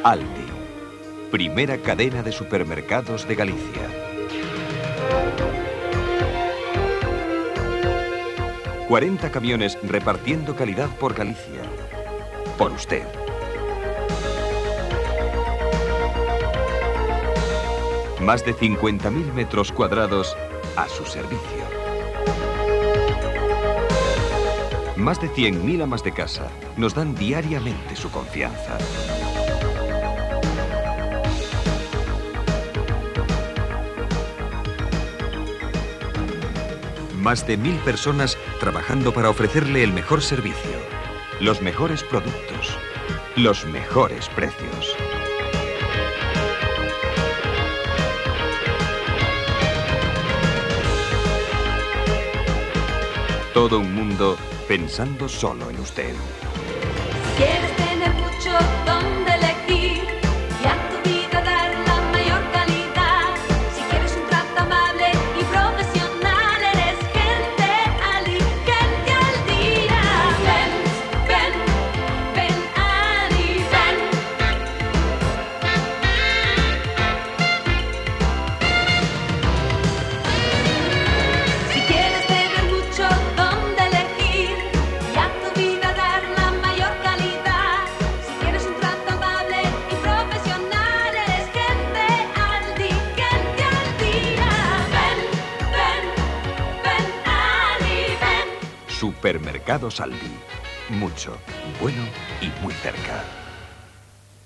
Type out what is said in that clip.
Aldi, primera cadena de supermercados de Galicia. 40 camiones repartiendo calidad por Galicia. Por usted. Más de 50.000 metros cuadrados a su servicio. Más de 100.000 amas de casa nos dan diariamente su confianza. Más de 1.000 personas trabajando para ofrecerle el mejor servicio, los mejores productos, los mejores precios. Todo un mundo pensando solo en usted. Quieres tener mucho donde elegir y a tu vida dar la mayor calidad. Si quieres un trato amable y profesional, eres gente Aldi, gente al día. Ven, ven, ven Aldi, ven. Si quieres tener mucho donde elegir y a tu vida dar la mayor calidad. Si quieres un trato amable y profesional, eres gente Aldi, gente al día. Ven, ven, ven Aldi, ven. Supermercados Aldi. Mucho, bueno y muy cerca.